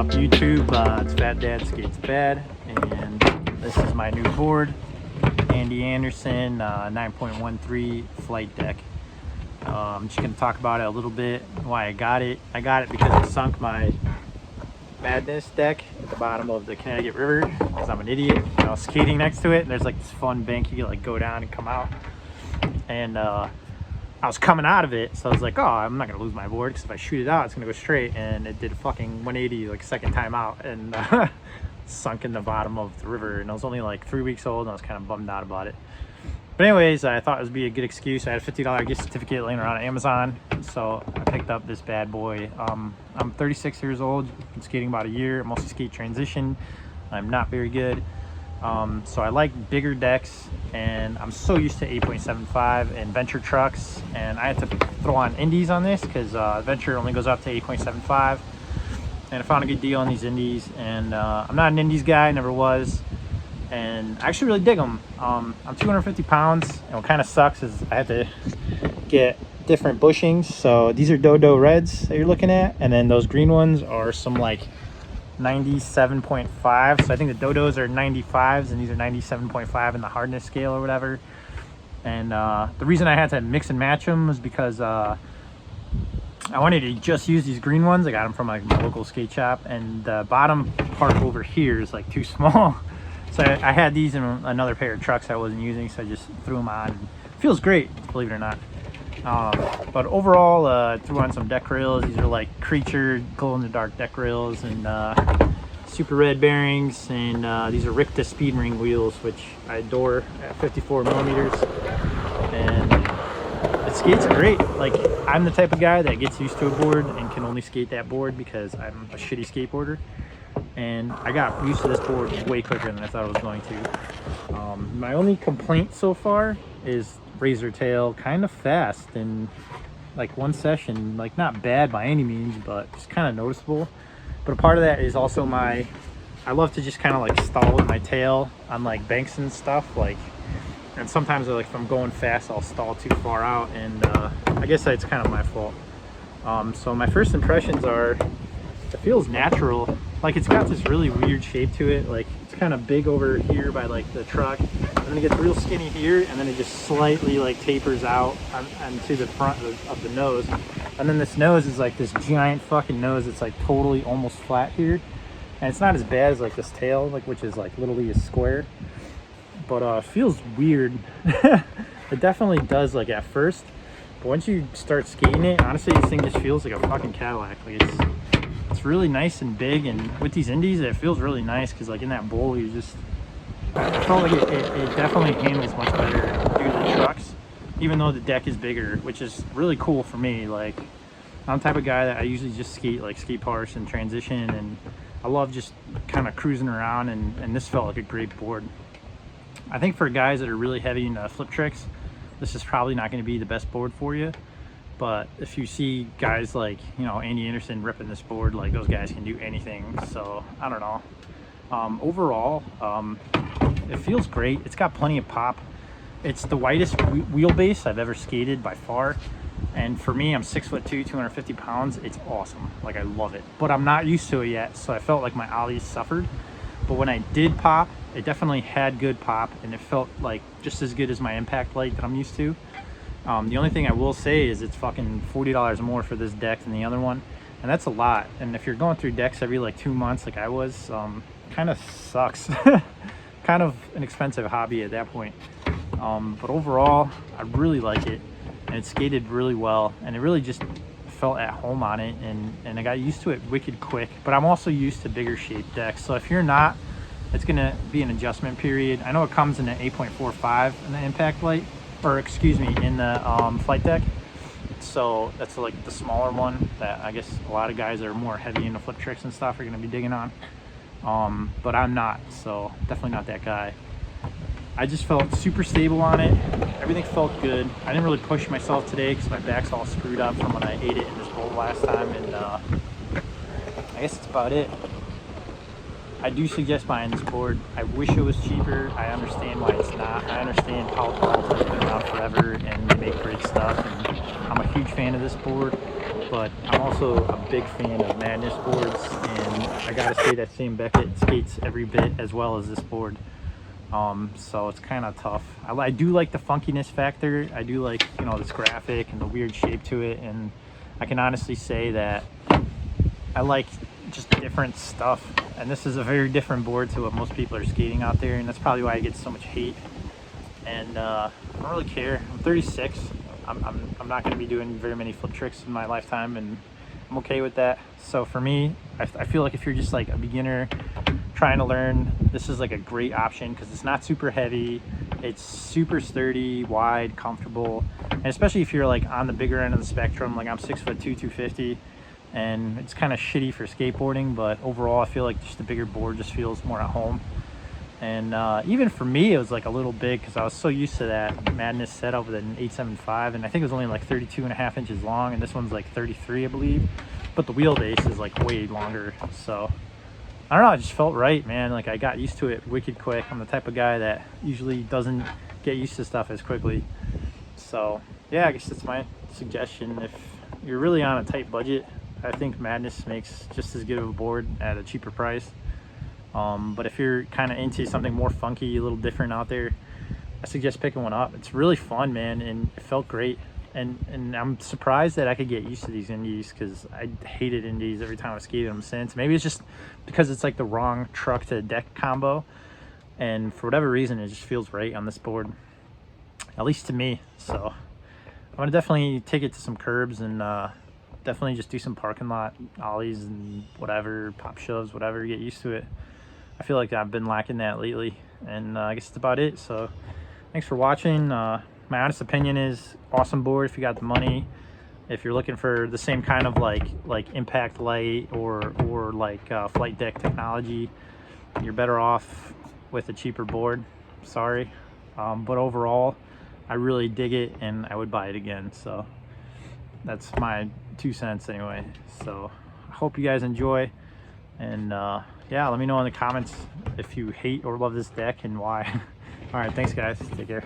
up, YouTube? It's Fatdadskatesbad, and this is my new board, Andy Anderson 9.13 flight deck. I'm just going to talk about it a little bit, why I got it. I got it because I sunk my Madness deck at the bottom of the Connecticut River because I'm an idiot. I was skating next to it, and there's like this fun bank you can like go down and come out. And I was coming out of it, so I was like, oh, I'm not gonna lose my board because if I shoot it out, it's gonna go straight. And it did a fucking 180 like second time out, and sunk in the bottom of the river. And I was only like 3 weeks old, and I was kind of bummed out about it. But anyways, I thought it would be a good excuse. I had a $50 gift certificate laying around on Amazon, so I picked up this bad boy. I'm 36 years old, been skating about a year. I mostly skate transition. I'm not very good. So I like bigger decks, and I'm so used to 8.75 and Venture trucks, and I had to throw on indies on this because Venture only goes up to 8.75, and I found a good deal on these indies. And I'm not an indies guy, never was, and I actually really dig them. I'm 250 pounds, and what kind of sucks is I had to get different bushings. So these are Dodo Reds that you're looking at, and then those green ones are some like 97.5. So I think the Dodos are 95s, and these are 97.5 in the hardness scale or whatever. And the reason I had to mix and match them was because I wanted to just use these green ones. I got them from like my local skate shop, and the bottom part over here is like too small. So I had these in another pair of trucks I wasn't using, so I just threw them on. It feels great, believe it or not. But overall, I threw on some deck rails. These are like Creature glow-in-the-dark deck rails, and super red bearings, and these are Ricta speed ring wheels, which I adore, at 54 millimeters. And it skates great. Like, I'm the type of guy that gets used to a board and can only skate that board because I'm a shitty skateboarder. And I got used to this board way quicker than I thought I was going to. My only complaint so far is razor tail, kind of fast in like one session. Like, not bad by any means, but it's kind of noticeable. But a part of that is also I love to just kind of like stall with my tail on like banks and stuff, like, and sometimes like if I'm going fast I'll stall too far out, and I guess that's kind of my fault. So my first impressions are, it feels natural. Like, it's got this really weird shape to it. Like, it's kind of big over here by like the truck, and then it gets real skinny here, and then it just slightly like tapers out onto the front of the nose. And then this nose is like this giant fucking nose. It's like totally almost flat here, and it's not as bad as like this tail, like, which is like literally a square. But it feels weird. It definitely does, like, at first, but once you start skating it, honestly, this thing just feels like a fucking Cadillac. Like, it's really nice and big, and with these indies it feels really nice because like in that bowl you just, I felt like it definitely handles much better due to the trucks, even though the deck is bigger, which is really cool for me. Like, I'm the type of guy that I usually just skate like skate parks and transition, and I love just kind of cruising around, and this felt like a great board. I think for guys that are really heavy into flip tricks, this is probably not going to be the best board for you. But if you see guys like, you know, Andy Anderson ripping this board, like, those guys can do anything. So I don't know. Overall, it feels great. It's got plenty of pop. It's the widest wheelbase I've ever skated by far. And for me, I'm 6'2", 250 pounds. It's awesome. Like, I love it. But I'm not used to it yet, so I felt like my ollies suffered. But when I did pop, it definitely had good pop, and it felt like just as good as my impact light that I'm used to. The only thing I will say is it's fucking $40 more for this deck than the other one, and that's a lot. And if you're going through decks every like 2 months like I was, kind of sucks. Kind of an expensive hobby at that point. But overall, I really like it, and it skated really well, and it really just felt at home on it, and I got used to it wicked quick. But I'm also used to bigger shaped decks, so if you're not, it's gonna be an adjustment period. I know it comes in an 8.45 in the impact light, or excuse me, in the flight deck. So that's like the smaller one that I guess a lot of guys that are more heavy into flip tricks and stuff are gonna be digging on. But I'm not, so definitely not that guy. I just felt super stable on it. Everything felt good. I didn't really push myself today because my back's all screwed up from when I ate it in this bowl last time, and I guess that's about it. I do suggest buying this board. I wish it was cheaper. I understand why it's not. I understand Palo Alto has been around forever and they make great stuff, and I'm a huge fan of this board, but I'm also a big fan of Madness boards, and I gotta say that Sam Beckett skates every bit as well as this board. So it's kind of tough. I do like the funkiness factor. I do like, you know, this graphic and the weird shape to it, and I can honestly say that I like just different stuff, and this is a very different board to what most people are skating out there, and that's probably why I get so much hate. And I don't really care. I'm 36. I'm not going to be doing very many flip tricks in my lifetime, and I'm okay with that. So for me, I feel like if you're just like a beginner trying to learn, this is like a great option because it's not super heavy, it's super sturdy, wide, comfortable, and especially if you're like on the bigger end of the spectrum, like I'm 6'2", 250, and it's kind of shitty for skateboarding, but overall I feel like just the bigger board just feels more at home. And even for me, it was like a little big because I was so used to that Madness setup with an 875, and I think it was only like 32.5 inches long, and this one's like 33, I believe, but the wheelbase is like way longer. So I don't know, it just felt right, man. Like I got used to it wicked quick. I'm the type of guy that usually doesn't get used to stuff as quickly. So yeah, I guess that's my suggestion. If you're really on a tight budget, I think Madness makes just as good of a board at a cheaper price. But if you're kind of into something more funky, a little different out there, I suggest picking one up. It's really fun, man, and it felt great. And I'm surprised that I could get used to these indies because I hated indies every time I skated them since. Maybe it's just because it's like the wrong truck to deck combo, and for whatever reason it just feels right on this board, at least to me. So I'm gonna definitely take it to some curbs and definitely just do some parking lot ollies and whatever, pop shoves, whatever, get used to it. I feel like I've been lacking that lately, and I guess that's about it. So thanks for watching. My honest opinion is awesome board if you got the money. If you're looking for the same kind of like impact light or like flight deck technology, you're better off with a cheaper board. Sorry, but overall I really dig it and I would buy it again. So that's my 2 cents anyway. So I hope you guys enjoy, and yeah, let me know in the comments if you hate or love this deck and why. All right, thanks guys, take care.